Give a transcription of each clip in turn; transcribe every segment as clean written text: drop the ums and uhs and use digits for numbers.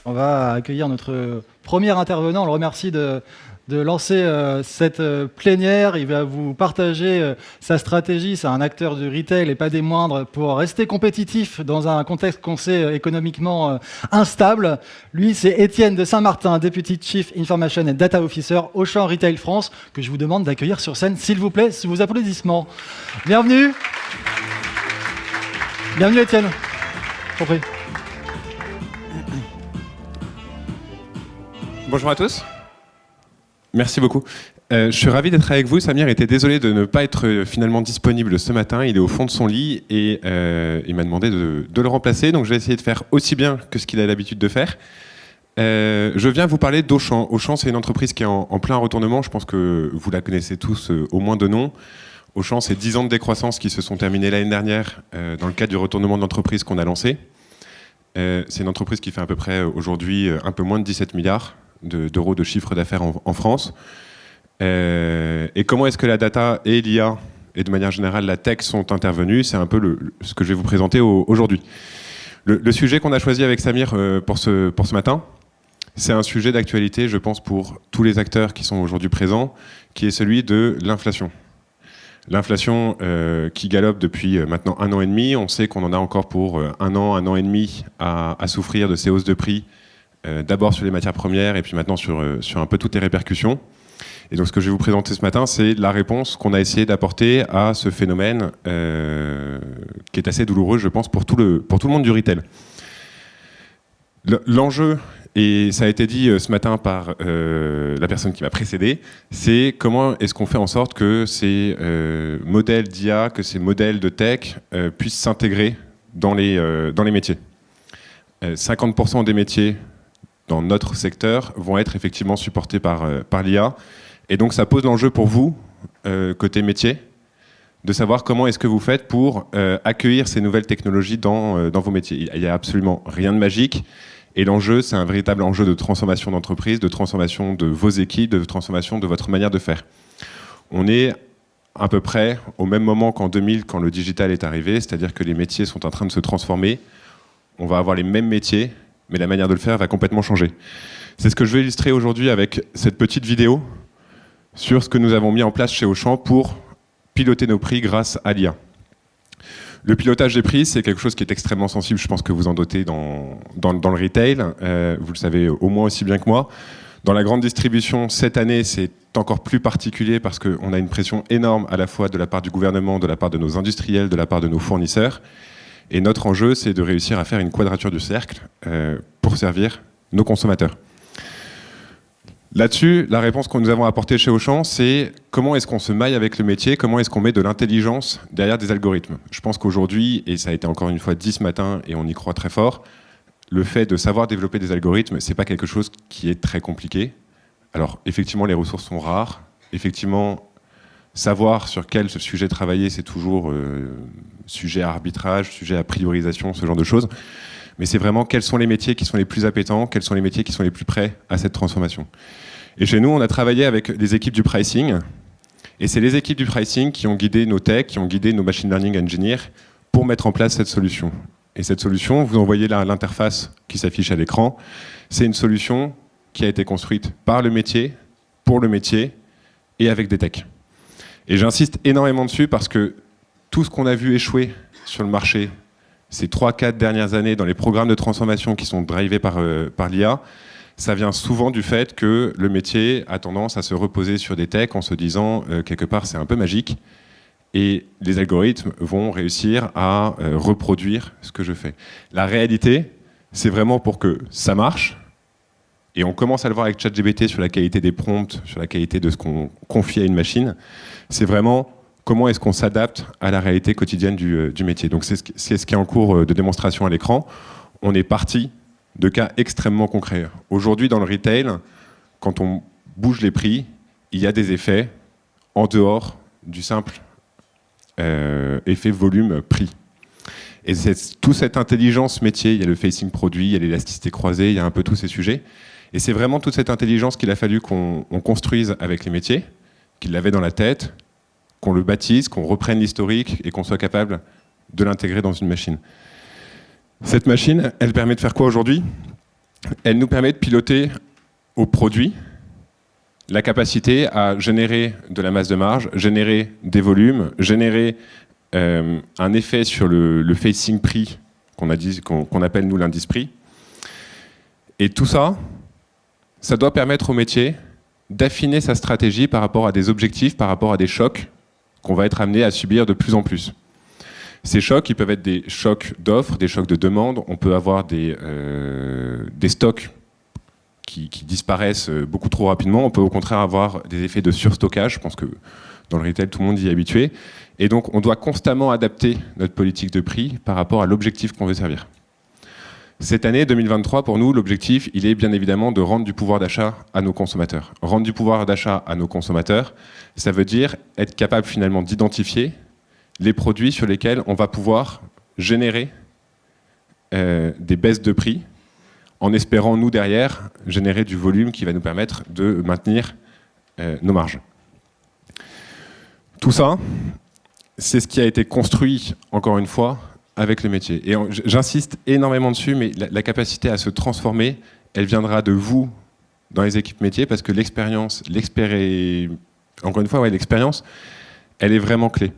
On va accueillir notre premier intervenant. On le remercie de lancer cette plénière. Il va vous partager sa stratégie. C'est un acteur du retail et pas des moindres pour rester compétitif dans un contexte qu'on sait économiquement instable. Lui, c'est Étienne de Saint-Martin, Deputy Chief Information and Data Officer Auchan Retail France, que je vous demande d'accueillir sur scène, s'il vous plaît, sous vos applaudissements. Bienvenue. Bienvenue Étienne. Je vous en prie. Bonjour à tous. Merci beaucoup. Je suis ravi d'être avec vous. Samir était désolé de ne pas être finalement disponible ce matin. Il est au fond de son lit et il m'a demandé de le remplacer. Donc je vais essayer de faire aussi bien que ce qu'il a l'habitude de faire. Je viens vous parler d'Auchan. Auchan, c'est une entreprise qui est en plein retournement. Je pense que vous la connaissez tous au moins de nom. Auchan, c'est 10 ans de décroissance qui se sont terminés l'année dernière dans le cadre du retournement de l'entreprise qu'on a lancé. C'est une entreprise qui fait à peu près aujourd'hui un peu moins de 17 milliards d'euros de chiffre d'affaires en France. Et comment est-ce que la data et l'IA, et de manière générale la tech, sont intervenus? C'est un peu ce que je vais vous présenter aujourd'hui. Le sujet qu'on a choisi avec Samir pour ce matin, c'est un sujet d'actualité, je pense, pour tous les acteurs qui sont aujourd'hui présents, qui est celui de l'inflation. L'inflation qui galope depuis maintenant 1 an et demi. On sait qu'on en a encore pour 1 an et demi à souffrir de ces hausses de prix, d'abord sur les matières premières et puis maintenant sur un peu toutes les répercussions. Et donc ce que je vais vous présenter ce matin, c'est la réponse qu'on a essayé d'apporter à ce phénomène qui est assez douloureux, je pense, pour tout le monde du retail. L'enjeu, et ça a été dit ce matin par la personne qui m'a précédé, c'est comment est-ce qu'on fait en sorte que ces modèles d'IA, que ces modèles de tech puissent s'intégrer dans les métiers. 50% des métiers dans notre secteur vont être effectivement supportés par l'IA. Et donc ça pose l'enjeu pour vous, côté métier, de savoir comment est-ce que vous faites pour accueillir ces nouvelles technologies dans vos métiers. Il n'y a absolument rien de magique. Et l'enjeu, c'est un véritable enjeu de transformation d'entreprise, de transformation de vos équipes, de transformation de votre manière de faire. On est à peu près au même moment qu'en 2000, quand le digital est arrivé, c'est-à-dire que les métiers sont en train de se transformer. On va avoir les mêmes métiers, mais la manière de le faire va complètement changer. C'est ce que je vais illustrer aujourd'hui avec cette petite vidéo sur ce que nous avons mis en place chez Auchan pour piloter nos prix grâce à l'IA. Le pilotage des prix, c'est quelque chose qui est extrêmement sensible, je pense que vous en doutez dans le retail, vous le savez au moins aussi bien que moi. Dans la grande distribution, cette année, c'est encore plus particulier parce qu'on a une pression énorme à la fois de la part du gouvernement, de la part de nos industriels, de la part de nos fournisseurs. Et notre enjeu, c'est de réussir à faire une quadrature du cercle pour servir nos consommateurs. Là-dessus, la réponse que nous avons apportée chez Auchan, c'est comment est-ce qu'on se maille avec le métier, comment est-ce qu'on met de l'intelligence derrière des algorithmes. Je pense qu'aujourd'hui, et ça a été encore une fois dit ce matin, et on y croit très fort, le fait de savoir développer des algorithmes, c'est pas quelque chose qui est très compliqué. Alors, effectivement, les ressources sont rares. Effectivement, savoir sur quel sujet travailler, c'est toujours sujet à arbitrage, sujet à priorisation, ce genre de choses. Mais c'est vraiment quels sont les métiers qui sont les plus appétents, quels sont les métiers qui sont les plus prêts à cette transformation. Et chez nous, on a travaillé avec les équipes du pricing. Et c'est les équipes du pricing qui ont guidé nos techs, qui ont guidé nos machine learning engineers pour mettre en place cette solution. Et cette solution, vous en voyez là l'interface qui s'affiche à l'écran, c'est une solution qui a été construite par le métier, pour le métier et avec des techs. Et j'insiste énormément dessus parce que tout ce qu'on a vu échouer sur le marché ces 3-4 dernières années dans les programmes de transformation qui sont drivés par l'IA, ça vient souvent du fait que le métier a tendance à se reposer sur des techs en se disant quelque part c'est un peu magique et les algorithmes vont réussir à reproduire ce que je fais. La réalité, c'est vraiment pour que ça marche, et on commence à le voir avec ChatGPT sur la qualité des prompts, sur la qualité de ce qu'on confie à une machine, c'est vraiment comment est-ce qu'on s'adapte à la réalité quotidienne du métier. Donc c'est ce qui est en cours de démonstration à l'écran. On est parti de cas extrêmement concrets. Aujourd'hui, dans le retail, quand on bouge les prix, il y a des effets en dehors du simple effet volume-prix. Et c'est toute cette intelligence métier, il y a le facing produit, il y a l'élasticité croisée, il y a un peu tous ces sujets. Et c'est vraiment toute cette intelligence qu'il a fallu qu'on construise avec les métiers, qu'ils l'avaient dans la tête, qu'on le baptise, qu'on reprenne l'historique et qu'on soit capable de l'intégrer dans une machine. Cette machine, elle permet de faire quoi aujourd'hui? Elle nous permet de piloter au produit la capacité à générer de la masse de marge, générer des volumes, générer un effet sur le facing prix qu'on appelle nous l'indice prix. Et tout ça, ça doit permettre au métier d'affiner sa stratégie par rapport à des objectifs, par rapport à des chocs qu'on va être amené à subir de plus en plus. Ces chocs, ils peuvent être des chocs d'offres, des chocs de demande. On peut avoir des stocks qui disparaissent beaucoup trop rapidement. On peut au contraire avoir des effets de surstockage. Je pense que dans le retail, tout le monde y est habitué. Et donc, on doit constamment adapter notre politique de prix par rapport à l'objectif qu'on veut servir. Cette année 2023, pour nous, l'objectif, il est bien évidemment de rendre du pouvoir d'achat à nos consommateurs. Rendre du pouvoir d'achat à nos consommateurs, ça veut dire être capable finalement d'identifier les produits sur lesquels on va pouvoir générer des baisses de prix, en espérant, nous, derrière, générer du volume qui va nous permettre de maintenir nos marges. Tout ça, c'est ce qui a été construit, encore une fois, avec le métier. Et j'insiste énormément dessus, mais la capacité à se transformer, elle viendra de vous dans les équipes métiers, parce que l'expérience, encore une fois, ouais, l'expérience, elle est vraiment clé.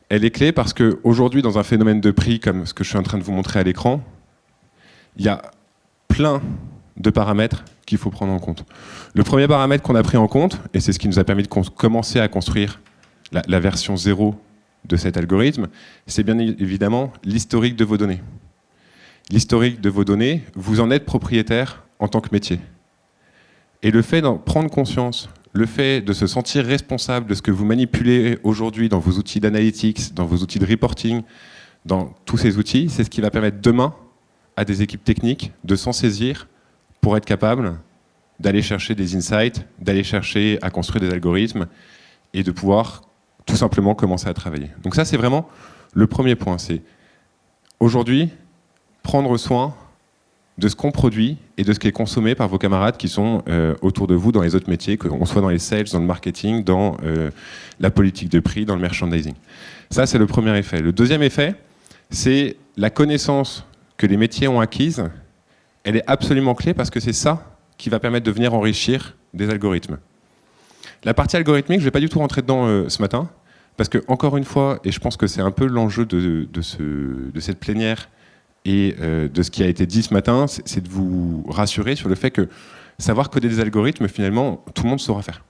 Elle est clé parce qu'aujourd'hui, dans un phénomène de prix comme ce que je suis en train de vous montrer à l'écran, il y a plein de paramètres qu'il faut prendre en compte. Le premier paramètre qu'on a pris en compte, et c'est ce qui nous a permis de commencer à construire la version 0 de cet algorithme, c'est bien évidemment l'historique de vos données. L'historique de vos données, vous en êtes propriétaire en tant que métier. Et le fait d'en prendre conscience, le fait de se sentir responsable de ce que vous manipulez aujourd'hui dans vos outils d'analytics, dans vos outils de reporting, dans tous ces outils, c'est ce qui va permettre demain à des équipes techniques de s'en saisir pour être capable d'aller chercher des insights, d'aller chercher à construire des algorithmes et de pouvoir tout simplement commencer à travailler. Donc ça, c'est vraiment le premier point. C'est aujourd'hui prendre soin de ce qu'on produit et de ce qui est consommé par vos camarades qui sont autour de vous dans les autres métiers, qu'on soit dans les sales, dans le marketing, dans la politique de prix, dans le merchandising. Ça, c'est le premier effet. Le deuxième effet, c'est la connaissance que les métiers ont acquise. Elle est absolument clé parce que c'est ça qui va permettre de venir enrichir des algorithmes. La partie algorithmique, je ne vais pas du tout rentrer dedans ce matin, parce que, encore une fois, et je pense que c'est un peu l'enjeu de cette plénière et de ce qui a été dit ce matin, c'est de vous rassurer sur le fait que savoir coder des algorithmes, finalement, tout le monde saura faire.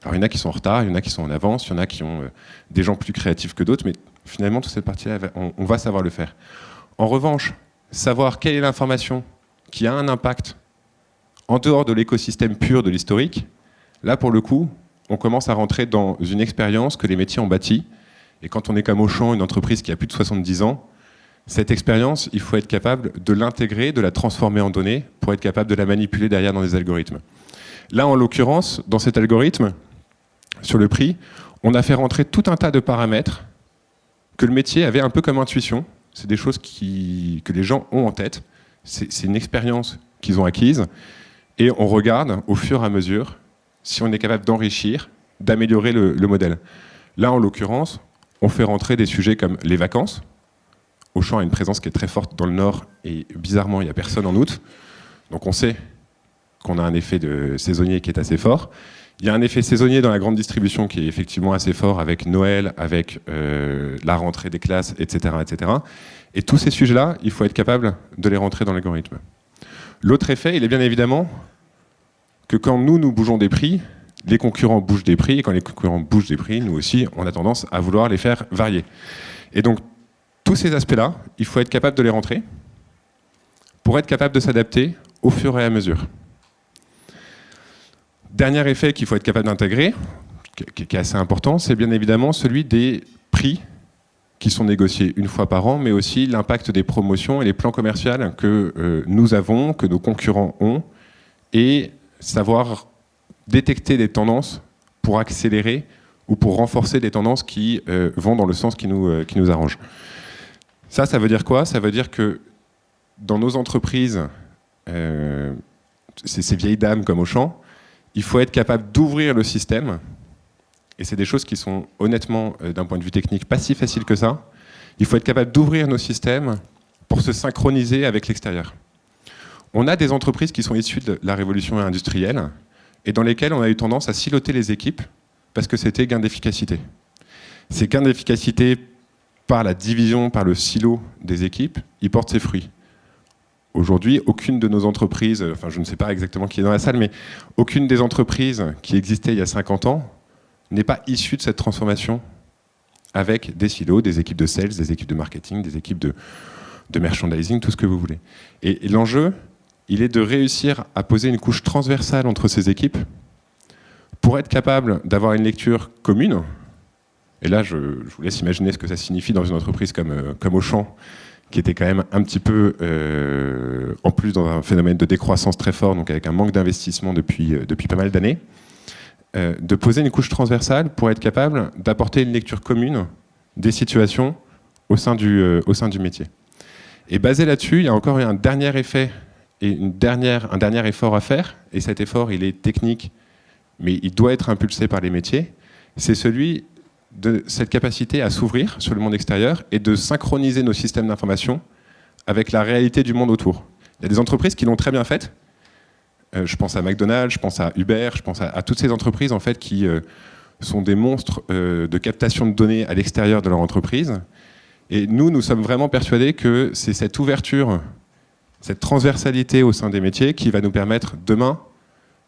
Alors, il y en a qui sont en retard, il y en a qui sont en avance, il y en a qui ont des gens plus créatifs que d'autres, mais finalement, toute cette partie-là, on va savoir le faire. En revanche, savoir quelle est l'information qui a un impact en dehors de l'écosystème pur de l'historique, là, pour le coup, on commence à rentrer dans une expérience que les métiers ont bâtie. Et quand on est comme Auchan, une entreprise qui a plus de 70 ans, cette expérience, il faut être capable de l'intégrer, de la transformer en données pour être capable de la manipuler derrière dans des algorithmes. Là, en l'occurrence, dans cet algorithme, sur le prix, on a fait rentrer tout un tas de paramètres que le métier avait un peu comme intuition. C'est des choses que les gens ont en tête. C'est une expérience qu'ils ont acquise. Et on regarde au fur et à mesure si on est capable d'enrichir, d'améliorer le modèle. Là, en l'occurrence, on fait rentrer des sujets comme les vacances. Auchan a une présence qui est très forte dans le Nord et bizarrement, il n'y a personne en août. Donc on sait qu'on a un effet de saisonnier qui est assez fort. Il y a un effet saisonnier dans la grande distribution qui est effectivement assez fort avec Noël, avec la rentrée des classes, etc., etc. Et tous ces sujets-là, il faut être capable de les rentrer dans l'algorithme. L'autre effet, il est bien évidemment que quand nous bougeons des prix, les concurrents bougent des prix, et quand les concurrents bougent des prix, nous aussi, on a tendance à vouloir les faire varier. Et donc, tous ces aspects-là, il faut être capable de les rentrer pour être capable de s'adapter au fur et à mesure. Dernier effet qu'il faut être capable d'intégrer, qui est assez important, c'est bien évidemment celui des prix qui sont négociés une fois par an, mais aussi l'impact des promotions et les plans commerciaux que nous avons, que nos concurrents ont, et savoir détecter des tendances pour accélérer ou pour renforcer des tendances qui vont dans le sens qui nous arrange. Ça veut dire quoi? Ça veut dire que dans nos entreprises, ces vieilles dames comme Auchan, il faut être capable d'ouvrir le système, et c'est des choses qui sont honnêtement, d'un point de vue technique, pas si faciles que ça. Il faut être capable d'ouvrir nos systèmes pour se synchroniser avec l'extérieur. On a des entreprises qui sont issues de la révolution industrielle et dans lesquelles on a eu tendance à siloter les équipes parce que c'était gain d'efficacité. Ces gains d'efficacité par la division, par le silo des équipes, ils portent ses fruits. Aujourd'hui, aucune de nos entreprises, enfin je ne sais pas exactement qui est dans la salle, mais aucune des entreprises qui existaient il y a 50 ans n'est pas issue de cette transformation avec des silos, des équipes de sales, des équipes de marketing, des équipes de merchandising, tout ce que vous voulez. Et l'enjeu, il est de réussir à poser une couche transversale entre ces équipes pour être capable d'avoir une lecture commune. Et là, je vous laisse imaginer ce que ça signifie dans une entreprise comme Auchan, qui était quand même un petit peu, en plus, dans un phénomène de décroissance très fort, donc avec un manque d'investissement depuis pas mal d'années, de poser une couche transversale pour être capable d'apporter une lecture commune des situations au sein du métier. Et basé là-dessus, il y a encore un dernier effet et un dernier effort à faire, et cet effort, il est technique, mais il doit être impulsé par les métiers, c'est celui de cette capacité à s'ouvrir sur le monde extérieur et de synchroniser nos systèmes d'information avec la réalité du monde autour. Il y a des entreprises qui l'ont très bien fait. Je pense à McDonald's, je pense à Uber, je pense à toutes ces entreprises en fait, qui sont des monstres de captation de données à l'extérieur de leur entreprise. Et nous sommes vraiment persuadés que c'est cette ouverture, cette transversalité au sein des métiers qui va nous permettre demain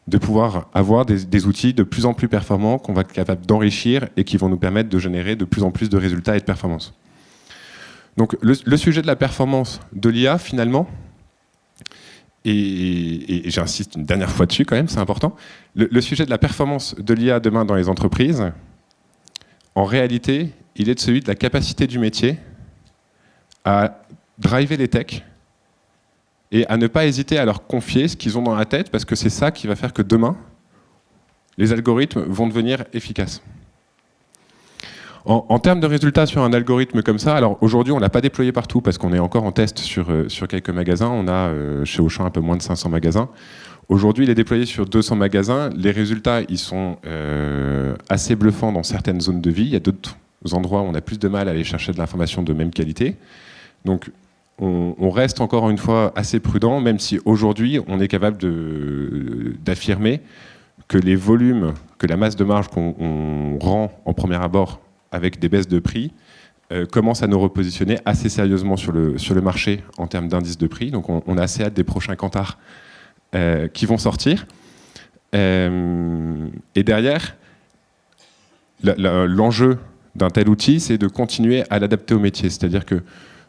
de pouvoir avoir des outils de plus en plus performants qu'on va être capable d'enrichir et qui vont nous permettre de générer de plus en plus de résultats et de performances. Donc le sujet de la performance de l'IA, finalement, et j'insiste une dernière fois dessus quand même, c'est important, le sujet de la performance de l'IA demain dans les entreprises, en réalité, il est celui de la capacité du métier à driver les techs et à ne pas hésiter à leur confier ce qu'ils ont dans la tête, parce que c'est ça qui va faire que demain, les algorithmes vont devenir efficaces. En termes de résultats sur un algorithme comme ça, alors aujourd'hui on ne l'a pas déployé partout parce qu'on est encore en test sur quelques magasins. On a chez Auchan un peu moins de 500 magasins. Aujourd'hui il est déployé sur 200 magasins. Les résultats ils sont assez bluffants dans certaines zones de vie. Il y a d'autres endroits où on a plus de mal à aller chercher de l'information de même qualité. Donc on reste encore une fois assez prudent, même si aujourd'hui on est capable d'affirmer que les volumes, que la masse de marge qu'on rend en premier abord avec des baisses de prix, commence à nous repositionner assez sérieusement sur le marché en termes d'indice de prix. Donc on a assez hâte des prochains Kantar qui vont sortir. Et derrière, l'enjeu d'un tel outil, c'est de continuer à l'adapter au métier. C'est-à-dire que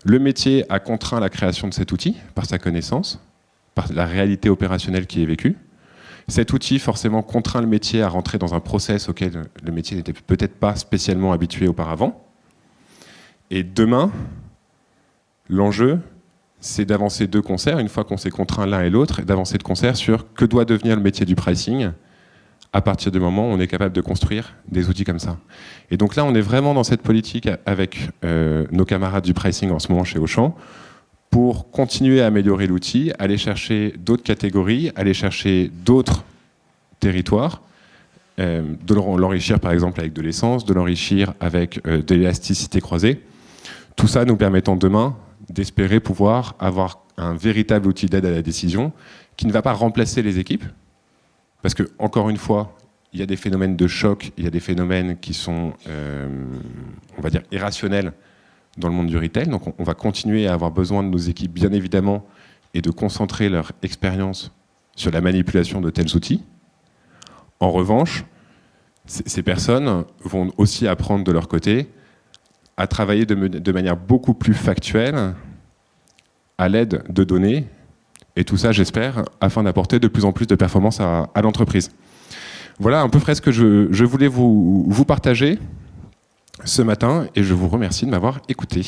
le métier a contraint la création de cet outil par sa connaissance, par la réalité opérationnelle qui est vécue. Cet outil, forcément, contraint le métier à rentrer dans un process auquel le métier n'était peut-être pas spécialement habitué auparavant. Et demain, l'enjeu, c'est d'avancer de concert, une fois qu'on s'est contraint l'un et l'autre, d'avancer de concert sur que doit devenir le métier du pricing à partir du moment où on est capable de construire des outils comme ça. Et donc là, on est vraiment dans cette politique avec nos camarades du pricing en ce moment chez Auchan, pour continuer à améliorer l'outil, aller chercher d'autres catégories, aller chercher d'autres territoires, de l'enrichir par exemple avec de l'essence, de l'enrichir avec de l'élasticité croisée. Tout ça nous permettant demain d'espérer pouvoir avoir un véritable outil d'aide à la décision qui ne va pas remplacer les équipes, parce que, encore une fois, il y a des phénomènes de choc, il y a des phénomènes qui sont, on va dire, irrationnels dans le monde du retail. Donc on va continuer à avoir besoin de nos équipes, bien évidemment, et de concentrer leur expérience sur la manipulation de tels outils. En revanche, ces personnes vont aussi apprendre de leur côté à travailler de manière beaucoup plus factuelle à l'aide de données. Et tout ça, j'espère, afin d'apporter de plus en plus de performance à l'entreprise. Voilà un peu près ce que je voulais vous partager ce matin, et je vous remercie de m'avoir écouté.